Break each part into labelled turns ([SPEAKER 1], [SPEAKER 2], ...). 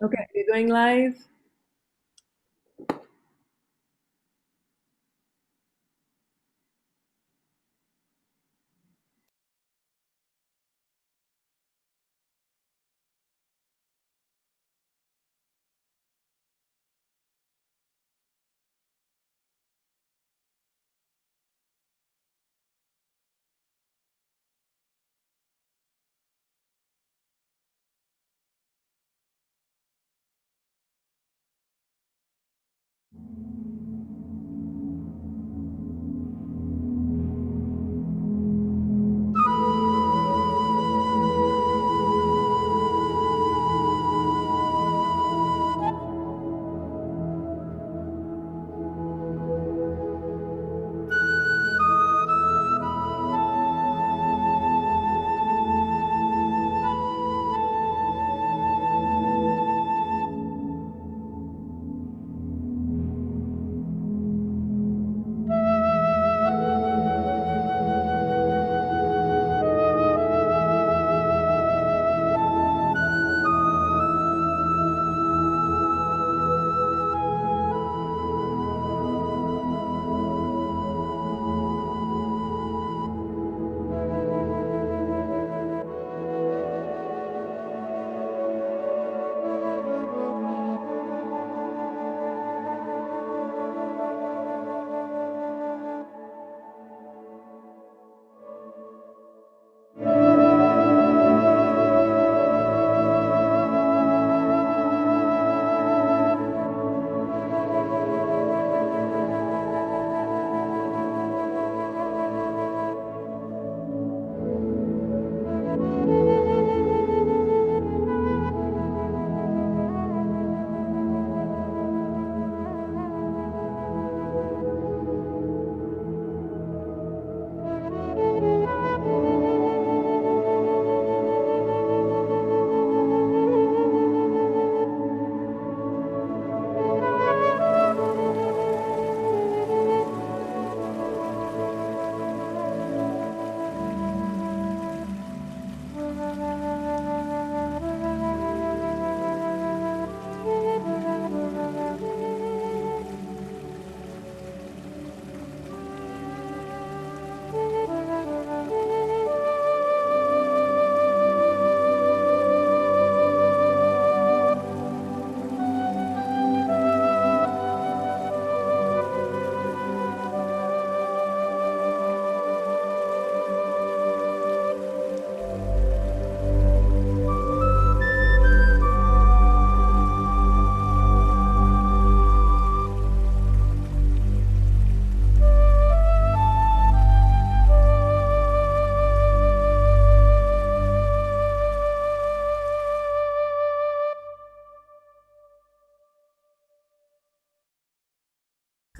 [SPEAKER 1] Okay, we're going live.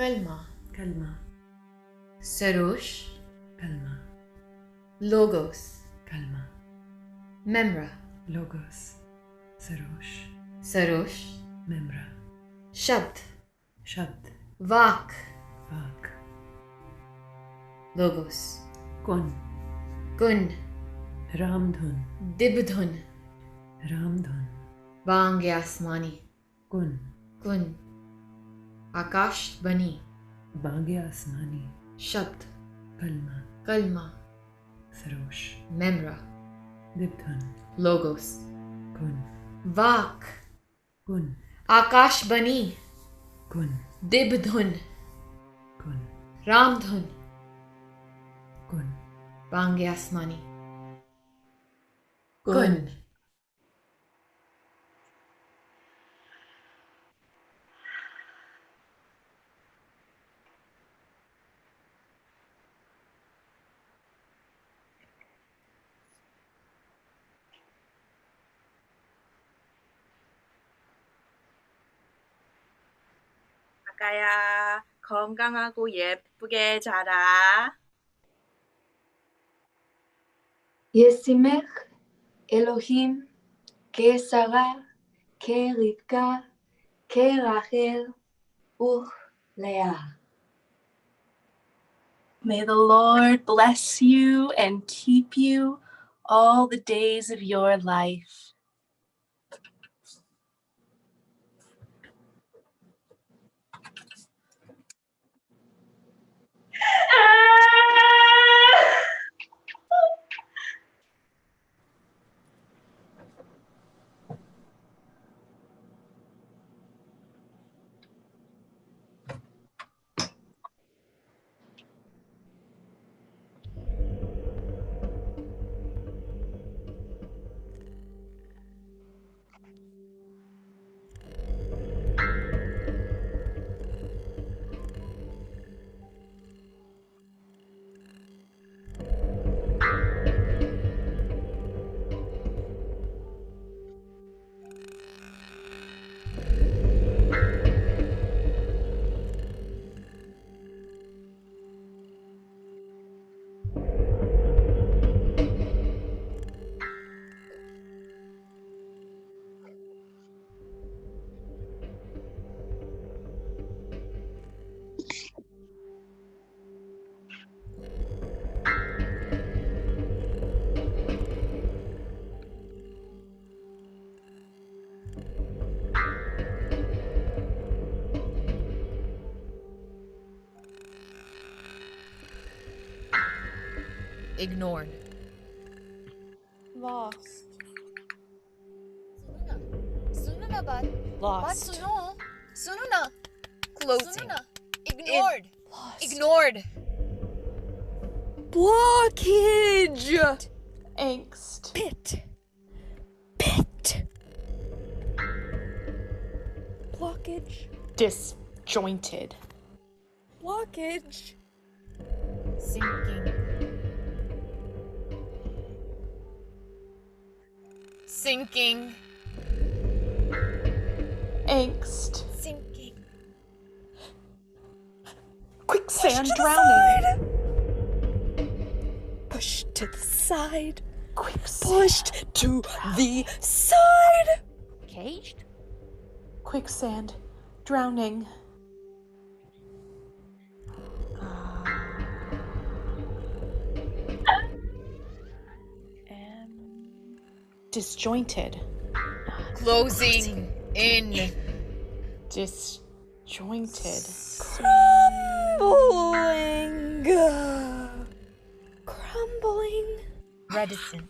[SPEAKER 2] Kalma.
[SPEAKER 1] Kalma.
[SPEAKER 2] Sarosh.
[SPEAKER 1] Kalma.
[SPEAKER 2] Logos.
[SPEAKER 1] Kalma.
[SPEAKER 2] Memra.
[SPEAKER 1] Logos. Sarosh.
[SPEAKER 2] Sarosh.
[SPEAKER 1] Memra.
[SPEAKER 2] Shabd.
[SPEAKER 1] Shabd.
[SPEAKER 2] Vak.
[SPEAKER 1] Vak.
[SPEAKER 2] Logos.
[SPEAKER 1] Kun.
[SPEAKER 2] Kun.
[SPEAKER 1] Ramdhun.
[SPEAKER 2] Dibdhun.
[SPEAKER 1] Ramdhun.
[SPEAKER 2] Bang Asmani.
[SPEAKER 1] Kun.
[SPEAKER 2] Kun. Akash Bani.
[SPEAKER 1] Bagya Asmani.
[SPEAKER 2] Shabd.
[SPEAKER 1] Kalma.
[SPEAKER 2] Kalma.
[SPEAKER 1] Sarosh.
[SPEAKER 2] Memra.
[SPEAKER 1] Dibdhun.
[SPEAKER 2] Logos.
[SPEAKER 1] Kun.
[SPEAKER 2] Vak.
[SPEAKER 1] Kun.
[SPEAKER 2] Akash Bani.
[SPEAKER 1] Kun.
[SPEAKER 2] Dibdhun.
[SPEAKER 1] Kun.
[SPEAKER 2] Ramdhun.
[SPEAKER 1] Kun.
[SPEAKER 2] Bang Asmani.
[SPEAKER 1] Kun.
[SPEAKER 3] 아가야, 건강하고 예쁘게 자라.
[SPEAKER 4] ישימך אלוהים כשרה, כרבקה, כרחל וכלאה.
[SPEAKER 3] May the Lord bless you and keep you all the days of your life.
[SPEAKER 2] Ignored.
[SPEAKER 5] Lost.
[SPEAKER 6] सुनो ना बात
[SPEAKER 5] Lost.
[SPEAKER 6] सुनो सुनो ना
[SPEAKER 2] Closing.
[SPEAKER 6] ignored
[SPEAKER 5] Lost.
[SPEAKER 2] Ignored.
[SPEAKER 5] Blockage. Angst.
[SPEAKER 7] Pit. Pit. Blockage.
[SPEAKER 5] Disjointed.
[SPEAKER 7] Blockage.
[SPEAKER 2] Sinking. Sinking.
[SPEAKER 5] Angst.
[SPEAKER 6] sinking
[SPEAKER 5] Quicksand drowning.
[SPEAKER 7] Pushed to the side.
[SPEAKER 5] Quicksand.
[SPEAKER 7] Pushed to the side.
[SPEAKER 6] caged
[SPEAKER 5] Quicksand drowning. Disjointed.
[SPEAKER 2] Closing. In.
[SPEAKER 5] Disjointed.
[SPEAKER 7] Crumbling. Crumbling.
[SPEAKER 2] Reticent.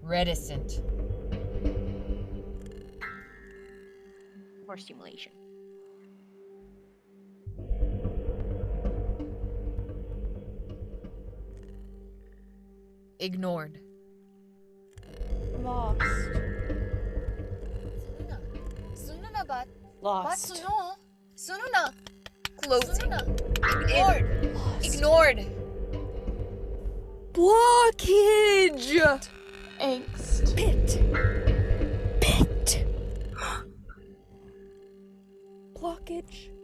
[SPEAKER 2] Reticent.
[SPEAKER 6] or stimulation.
[SPEAKER 2] Ignored.
[SPEAKER 5] Lost.
[SPEAKER 6] सुनो ना बात
[SPEAKER 5] Lost.
[SPEAKER 6] सुनो सुनो ना
[SPEAKER 2] Closing.
[SPEAKER 6] ignored
[SPEAKER 2] Ignored.
[SPEAKER 7] Blockage.
[SPEAKER 5] Angst.
[SPEAKER 7] Pit. Pit. Blockage.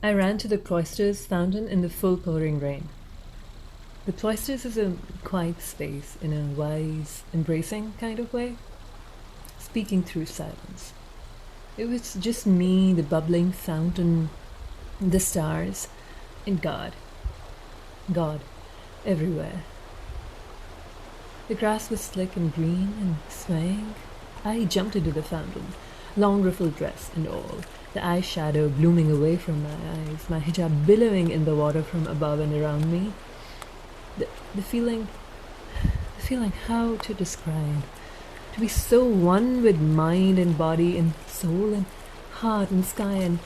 [SPEAKER 1] I ran to the cloister's fountain in the full pouring rain. The cloisters is a quiet space in a wise, embracing kind of way, speaking through silence. It was just me, the bubbling fountain, the stars, and God. God, everywhere. The grass was slick and green and swaying. I jumped into the fountain, long ruffled dress and all, the eyeshadow blooming away from my eyes, my hijab billowing in the water from above and around me. The feeling, how to describe? To be so one with mind and body and soul and heart and sky and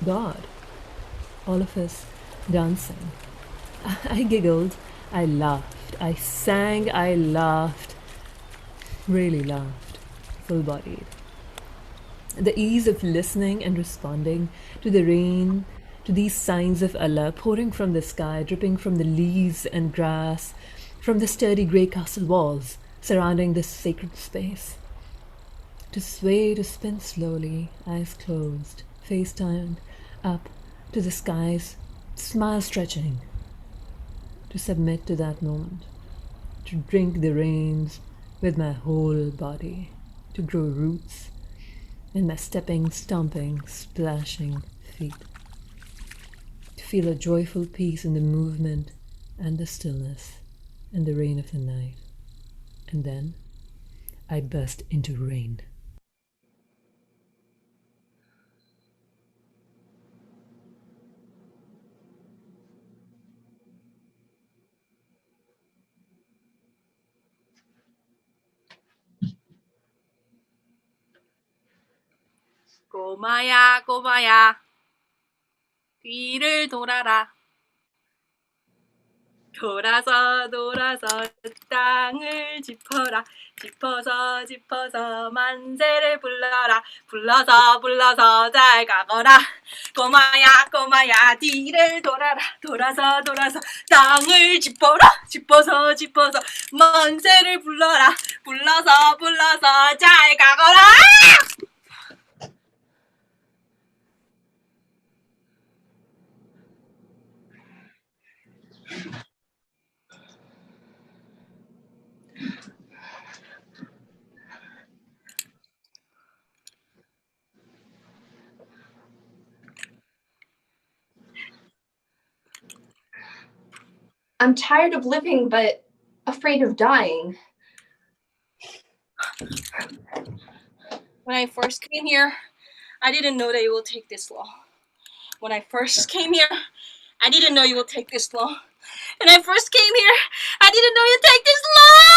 [SPEAKER 1] God. All of us dancing. I giggled, I laughed, I sang, I laughed. Really laughed, full-bodied. The ease of listening and responding to the rain, to these signs of Allah pouring from the sky, dripping from the leaves and grass, from the sturdy grey castle walls surrounding this sacred space. To sway, to spin slowly, eyes closed, face turned up to the skies, smile stretching. To submit to that moment, to drink the rains with my whole body, to grow roots in my stepping, stomping, splashing feet, to feel a joyful peace in the movement and the stillness and the rain of the night. And then I burst into rain.
[SPEAKER 3] 꼬마야, 꼬마야, 뒤를 돌아라. 돌아서 돌아서 땅을 짚어라. 짚어서 짚어서 만세를 불러라. 불러서 불러서 잘 가거라. 꼬마야, 꼬마야, 뒤를 돌아라. 돌아서 돌아서 땅을 짚어라. 짚어서 짚어서 만세를 불러라. 불러서 불러서 잘 가거라.
[SPEAKER 4] I'm tired of living, but afraid of dying.
[SPEAKER 3] When I first came here, I didn't know that it will take this long. When I first came here, I didn't know you would take this long. When I first came here, I didn't know you'd take this long.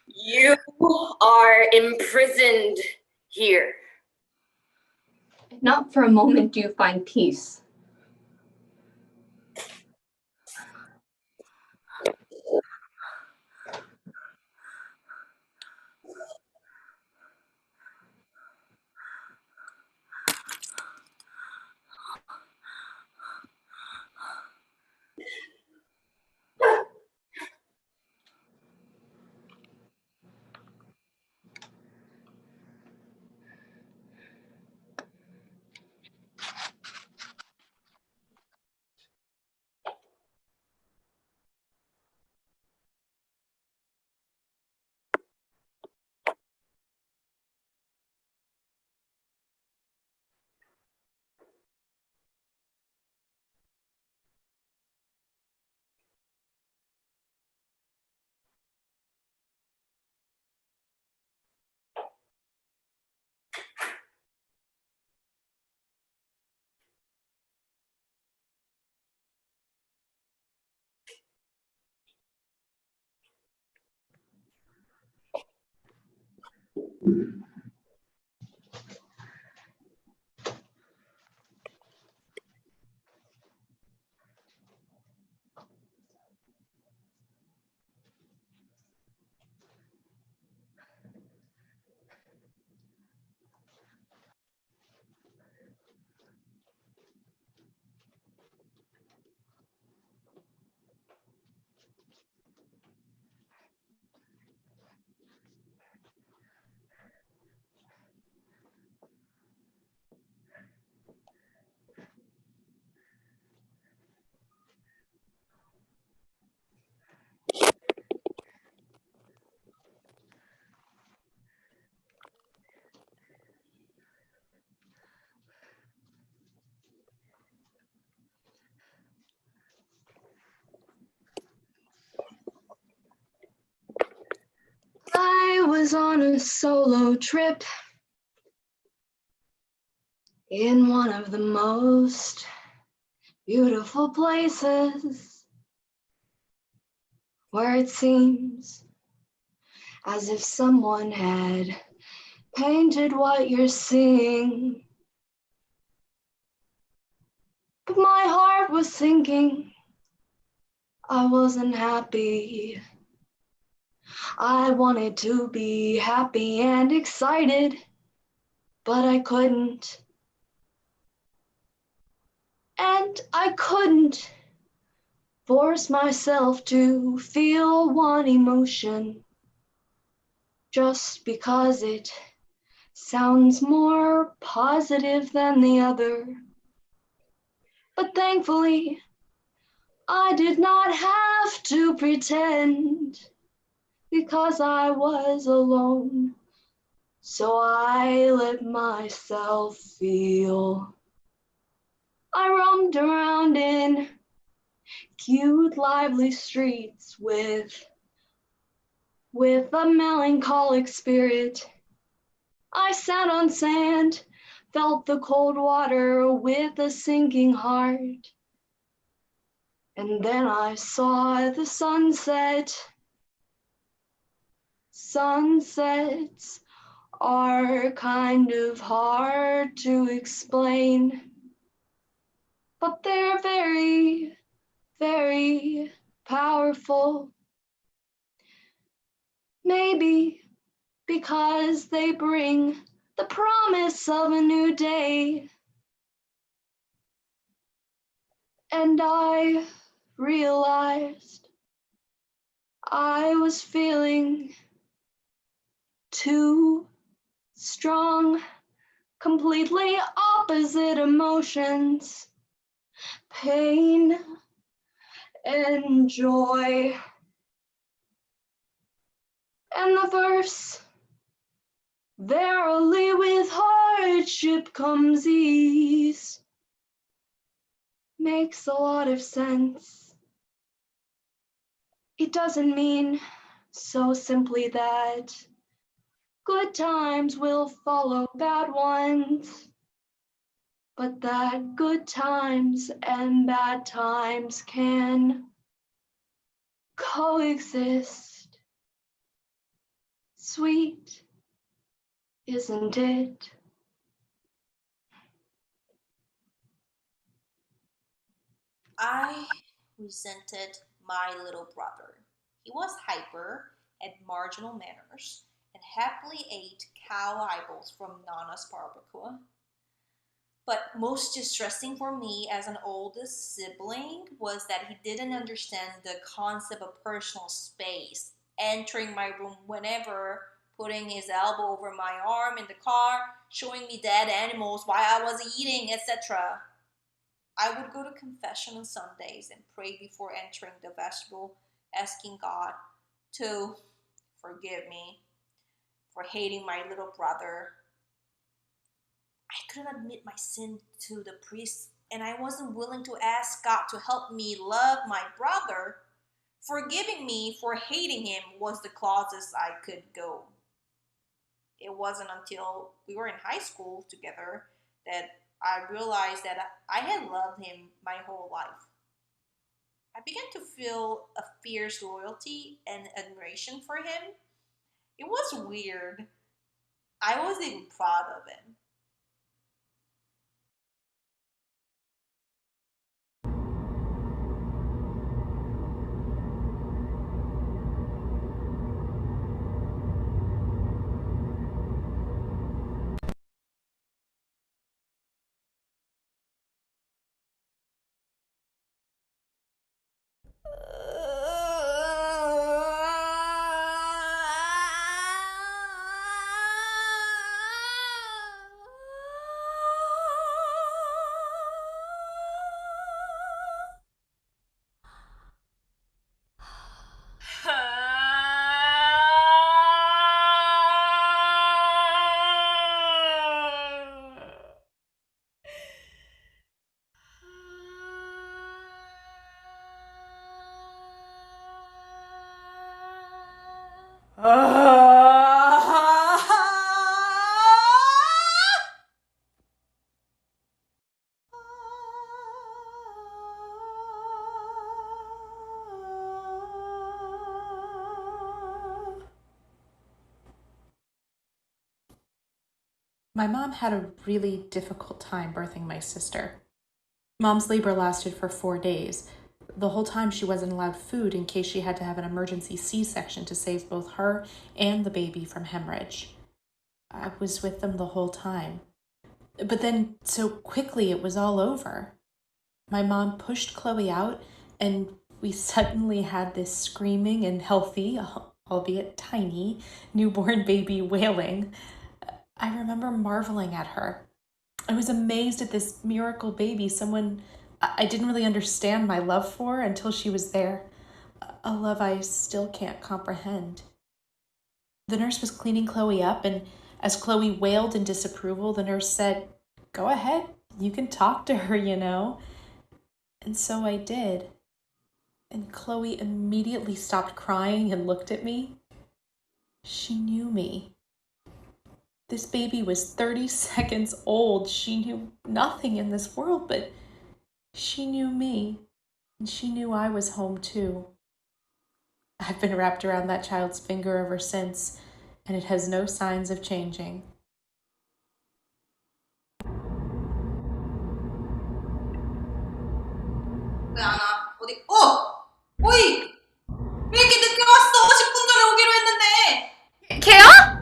[SPEAKER 4] You are imprisoned here. Not for a moment do you find peace. was on a solo trip in one of the most beautiful places where it seems as if someone had painted what you're seeing. But my heart was sinking. I wasn't happy. I wanted to be happy and excited, but I couldn't. And I couldn't force myself to feel one emotion just because it sounds more positive than the other. But thankfully, I did not have to pretend because I was alone. So I let myself feel. I roamed around in cute, lively streets with a melancholic spirit. I sat on sand, felt the cold water with a sinking heart. And then I saw the sunset. Sunsets are kind of hard to explain, but they're very, very powerful. Maybe because they bring the promise of a new day. And I realized I was feeling too strong, completely opposite emotions, pain and joy. And the verse, verily with hardship comes ease, makes a lot of sense. It doesn't mean so simply that good times will follow bad ones, but that good times and bad times can coexist. Sweet, isn't it?
[SPEAKER 3] I resented my little brother. He was hyper, had marginal manners, and happily ate cow eyeballs from Nana's barbacoa. But most distressing for me as an oldest sibling was that he didn't understand the concept of personal space, entering my room whenever, putting his elbow over my arm in the car, showing me dead animals while I was eating, etc. I would go to confession on Sundays and pray before entering the vestibule, asking God to forgive me for hating my little brother. I couldn't admit my sin to the priest, and I wasn't willing to ask God to help me love my brother. Forgiving me for hating him was the closest I could go. It wasn't until we were in high school together that I realized that I had loved him my whole life. I began to feel a fierce loyalty and admiration for him. It was weird. I was even proud of him.
[SPEAKER 5] My mom had a really difficult time birthing my sister. Mom's labor lasted for 4 days. The whole time she wasn't allowed food in case she had to have an emergency C-section to save both her and the baby from hemorrhage. I was with them the whole time. But then, so quickly, it was all over. My mom pushed Chloe out, and we suddenly had this screaming and healthy, albeit tiny, newborn baby wailing. I remember marveling at her. I was amazed at this miracle baby, someone I didn't really understand my love for until she was there. A love I still can't comprehend. The nurse was cleaning Chloe up, and as Chloe wailed in disapproval, the nurse said, "Go ahead, you can talk to her, you know." And so I did. And Chloe immediately stopped crying and looked at me. She knew me. This baby was 30 seconds old. She knew nothing in this world, but she knew me. And she knew I was home too. I've been wrapped around that child's finger ever since, and it has no signs of changing.
[SPEAKER 3] 왜 안 와? 어디? 어이! 왜 이렇게 늦게 왔어? 10분 전에 오기로 했는데.
[SPEAKER 2] 케야?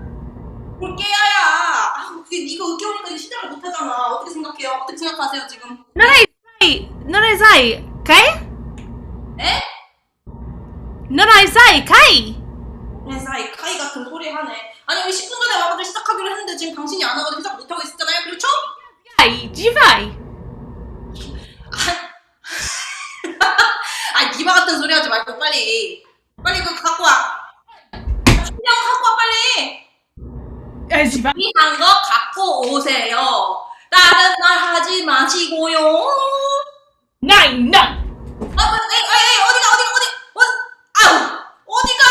[SPEAKER 3] 뭘 깨야야. 근데 네가 늦게 오니까 이제 시작을 못 하잖아. 어떻게 생각해요? 어떻게 생각하세요 지금?
[SPEAKER 2] ノレザイかい
[SPEAKER 3] 에?
[SPEAKER 2] 노래 사이 카이
[SPEAKER 3] 회사에 카이 같은 소리 하네. 아니 우리 10분 전에 와가지고 시작하기로 했는데 지금 당신이 안 와가지고 시작 못하고 있었잖아요. 그렇죠?
[SPEAKER 2] 아이 지바이
[SPEAKER 3] 아니 디바 같은 소리 하지 말고 빨리 그거 갖고 와. 그냥 갖고 와 빨리.
[SPEAKER 2] 아 지바이
[SPEAKER 3] 준비한 거 갖고 오세요. 다른 말 하지 마시고요.
[SPEAKER 2] 나이
[SPEAKER 3] 어디가 아우 어디가?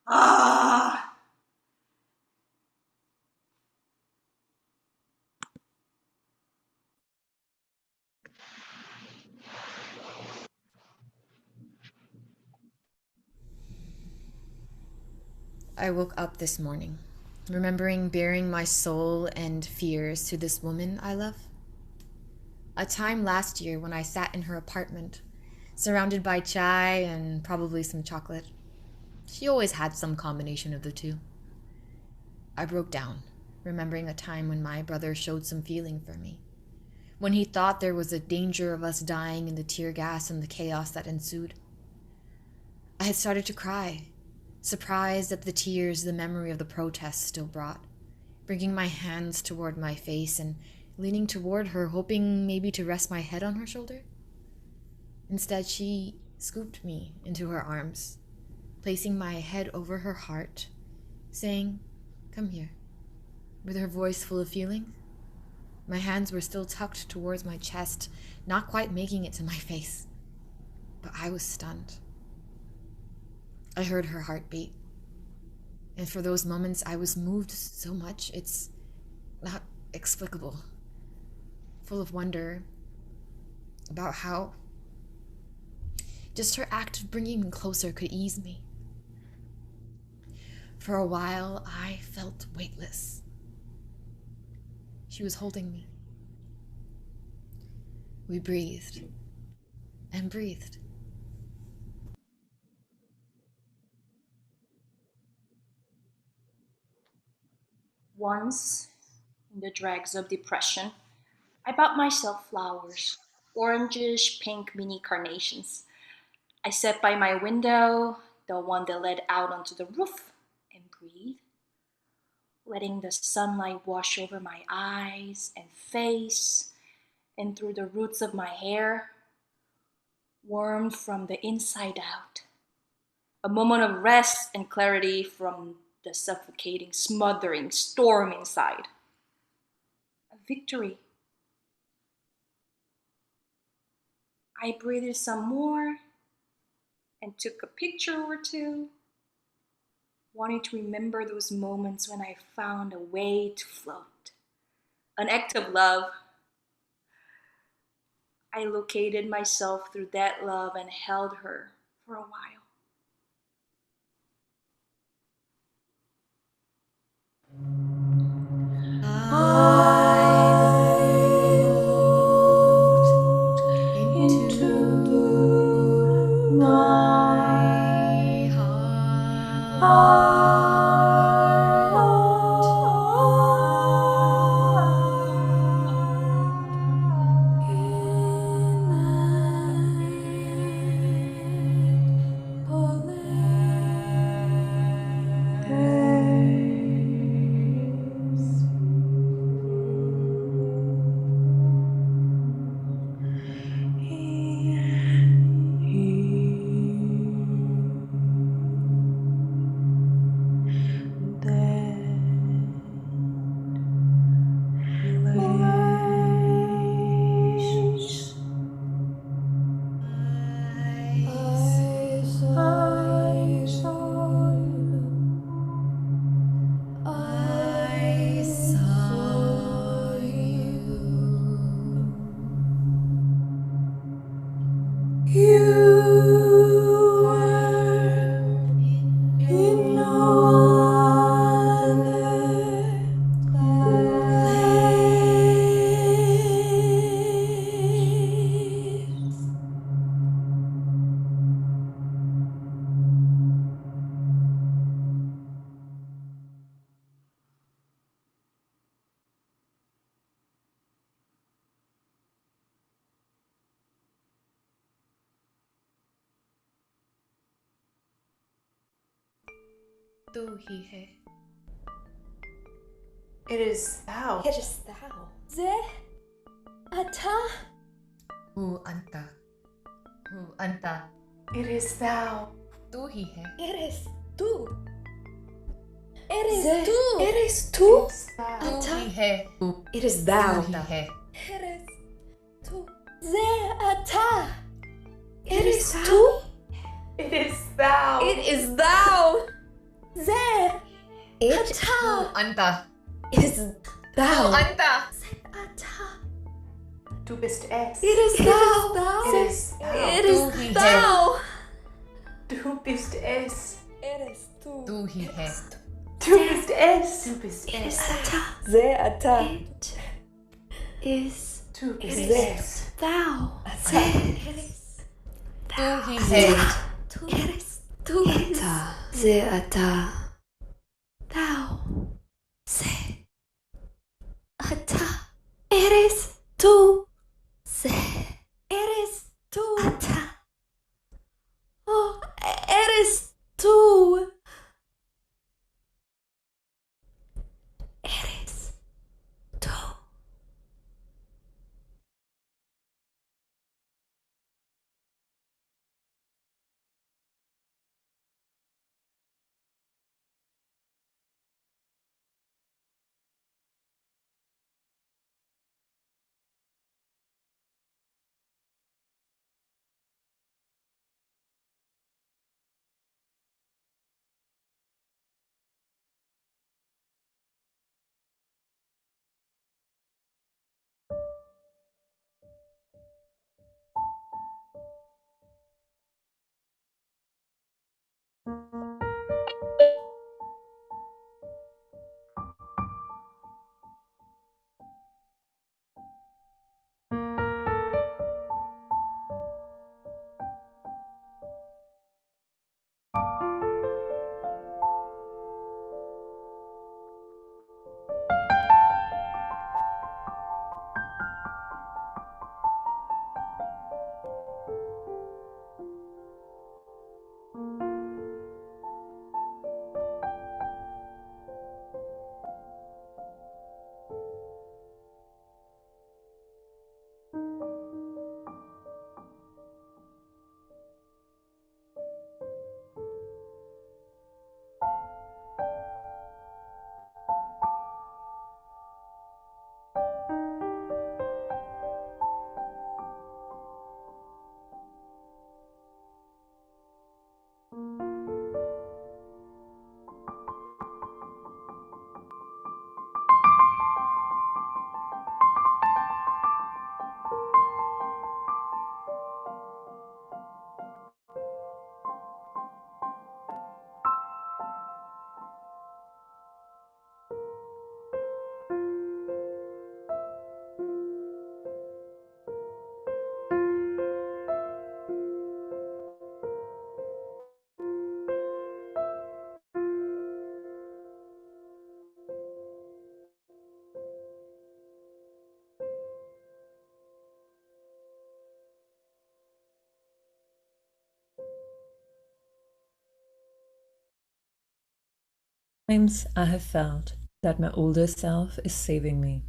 [SPEAKER 3] 아.
[SPEAKER 2] I woke up this morning, remembering bearing my soul and fears to this woman I love. A time last year when I sat in her apartment, surrounded by chai and probably some chocolate. She always had some combination of the two. I broke down, remembering a time when my brother showed some feeling for me, when he thought there was a danger of us dying in the tear gas and the chaos that ensued. I had started to cry, surprised at the tears the memory of the protest still brought, bringing my hands toward my face and leaning toward her, hoping maybe to rest my head on her shoulder. Instead, she scooped me into her arms, placing my head over her heart, saying, "Come here," with her voice full of feeling. My hands were still tucked towards my chest, not quite making it to my face, but I was stunned. I heard her heartbeat, and for those moments I was moved so much, it's not explicable, full of wonder about how just her act of bringing me closer could ease me. For a while, I felt weightless. She was holding me. We breathed and breathed.
[SPEAKER 3] Once, in the dregs of depression, I bought myself flowers, orangish pink mini carnations. I sat by my window, the one that led out onto the roof, and breathed, letting the sunlight wash over my eyes and face and through the roots of my hair, warmed from the inside out. A moment of rest and clarity from the suffocating, smothering storm inside. A victory. I breathed some more and took a picture or two, wanting to remember those moments when I found a way to float. An act of love. I located myself through that love and held her for a while.
[SPEAKER 2] तू ही है.
[SPEAKER 5] It is thou.
[SPEAKER 7] It is thou. Ze ata.
[SPEAKER 2] Hu anta. Hu anta.
[SPEAKER 5] It is thou.
[SPEAKER 2] तू ही है.
[SPEAKER 7] It is tu. It is
[SPEAKER 5] Ze.
[SPEAKER 7] tu.
[SPEAKER 5] It is tu.
[SPEAKER 2] तू ही है.
[SPEAKER 7] It is thou.
[SPEAKER 2] तू ही है.
[SPEAKER 7] It is tu. Ze ata.
[SPEAKER 5] It is tu. It is thou.
[SPEAKER 7] It is thou. Ze
[SPEAKER 2] Hu
[SPEAKER 7] ata.
[SPEAKER 2] anta.
[SPEAKER 7] It is
[SPEAKER 2] Hu
[SPEAKER 7] thou.
[SPEAKER 2] anta.
[SPEAKER 7] Ata.
[SPEAKER 5] Du bist es.
[SPEAKER 7] It is thou.
[SPEAKER 5] It is thou.
[SPEAKER 7] It is
[SPEAKER 2] Tu hi hai.
[SPEAKER 7] thou.
[SPEAKER 5] Du bist es.
[SPEAKER 7] It is tu.
[SPEAKER 2] तू ही है.
[SPEAKER 5] Du bist es. Du bist es.
[SPEAKER 7] Ata. Ze ata. It is
[SPEAKER 5] Du bist
[SPEAKER 7] Ze.
[SPEAKER 5] es.
[SPEAKER 7] thou. Ata. It is
[SPEAKER 2] तू ही है.
[SPEAKER 7] It is tu. Ata. Ze ata. Thou. Ze ata. It is tu. Ze. It is tu. Ata. Oh, it is tu. It is tu.
[SPEAKER 1] Times I have felt that my older self is saving me,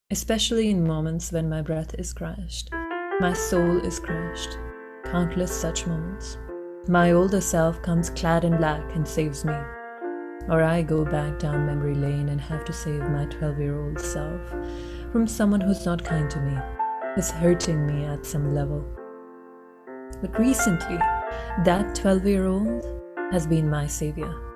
[SPEAKER 1] especially in moments when my breath is crushed, my soul is crushed. Countless such moments. My older self comes clad in black and saves me. Or I go back down memory lane and have to save my 12-year-old self from someone who's not kind to me, is hurting me at some level. But recently, that 12-year-old has been my savior.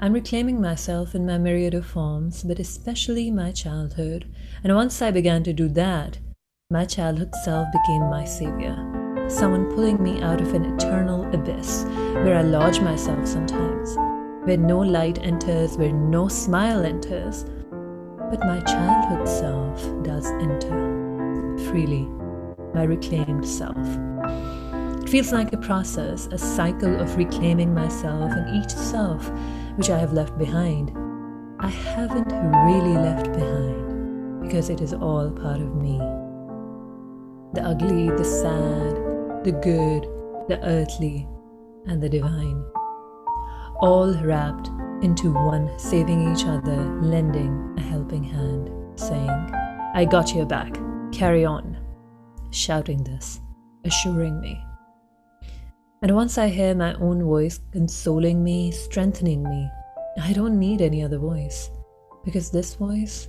[SPEAKER 1] I'm reclaiming myself in my myriad of forms, but especially my childhood. And once I began to do that, my childhood self became my savior. Someone pulling me out of an eternal abyss where I lodge myself sometimes, where no light enters, where no smile enters. But my childhood self does enter freely, my reclaimed self. It feels like a process, a cycle of reclaiming myself and each self which I have left behind. I haven't really left behind because it is all part of me. The ugly, the sad, the good, the earthly, and the divine. All wrapped into one, saving each other, lending a helping hand, saying, I got your back, carry on. Shouting this, assuring me. And once I hear my own voice consoling me, strengthening me, I don't need any other voice, because this voice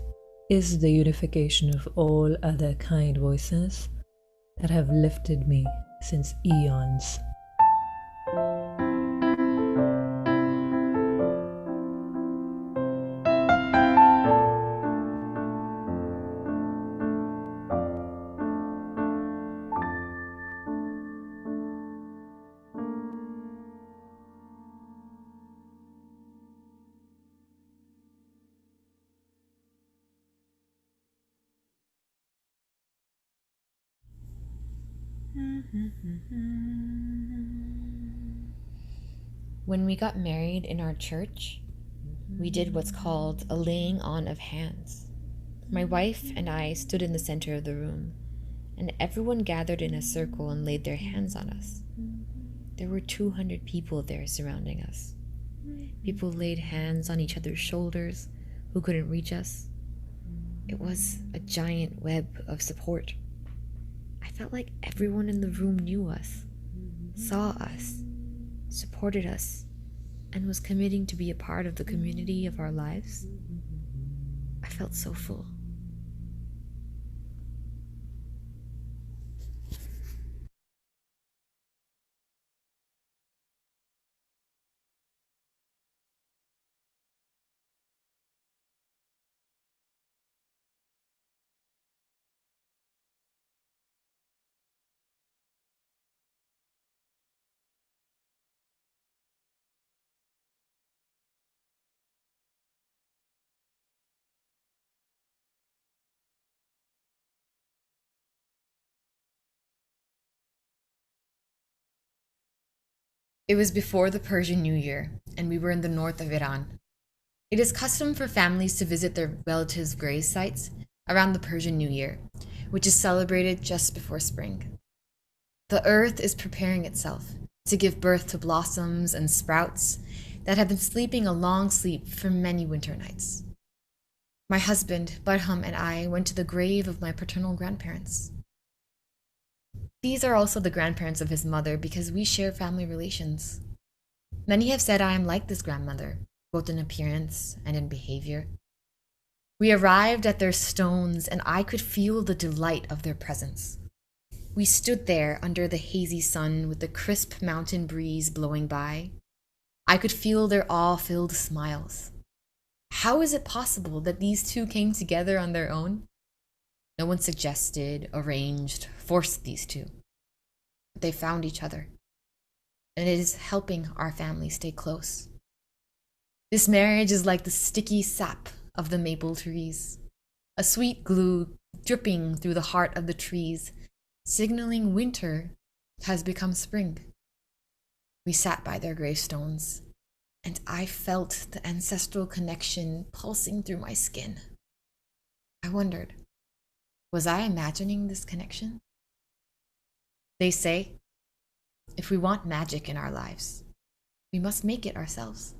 [SPEAKER 1] is the unification of all other kind voices that have lifted me since eons.
[SPEAKER 2] When we got married in our church, we did what's called a laying on of hands. My wife and I stood in the center of the room, and everyone gathered in a circle and laid their hands on us. There were 200 people there surrounding us. People laid hands on each other's shoulders who couldn't reach us. It was a giant web of support. I felt like everyone in the room knew us, saw us, supported us, and was committing to be a part of the community of our lives. I felt so full. It was before the Persian New Year, and we were in the north of Iran. It is custom for families to visit their relatives' grave sites around the Persian New Year, which is celebrated just before spring. The earth is preparing itself to give birth to blossoms and sprouts that have been sleeping a long sleep for many winter nights. My husband, Barham, and I went to the grave of my paternal grandparents. These are also the grandparents of his mother because we share family relations. Many have said I am like this grandmother, both in appearance and in behavior. We arrived at their stones, and I could feel the delight of their presence. We stood there under the hazy sun with the crisp mountain breeze blowing by. I could feel their awe-filled smiles. How is it possible that these two came together on their own? No one suggested, arranged, forced these two. But they found each other, and it is helping our family stay close. This marriage is like the sticky sap of the maple trees, a sweet glue dripping through the heart of the trees, signaling winter has become spring. We sat by their gravestones, and I felt the ancestral connection pulsing through my skin. I wondered, was I imagining this connection? They say, if we want magic in our lives, we must make it ourselves.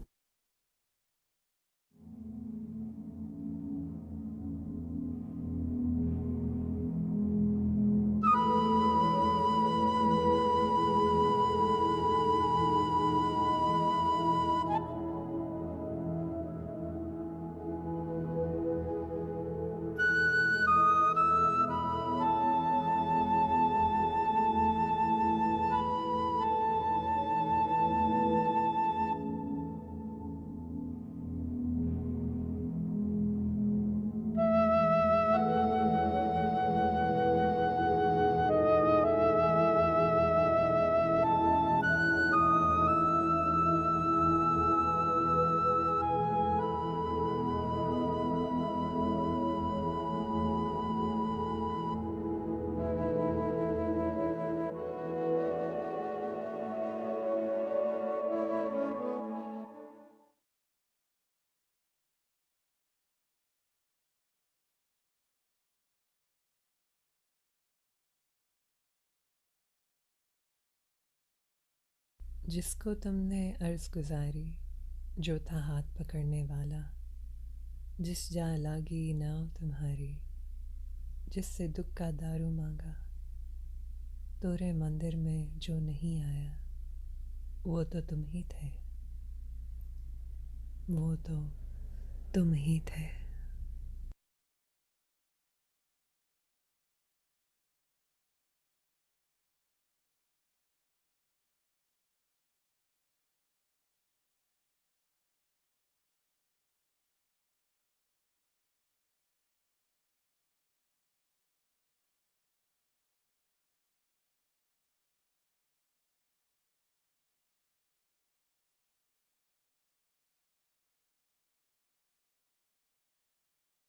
[SPEAKER 1] जिसको तुमने अर्ज़ गुजारी, जो था हाथ पकड़ने वाला, जिस जा लागी नाव तुम्हारी, जिससे दुख का दारू मांगा, तोरे मंदिर में जो नहीं आया, वो तो तुम ही थे, वो तो तुम ही थे।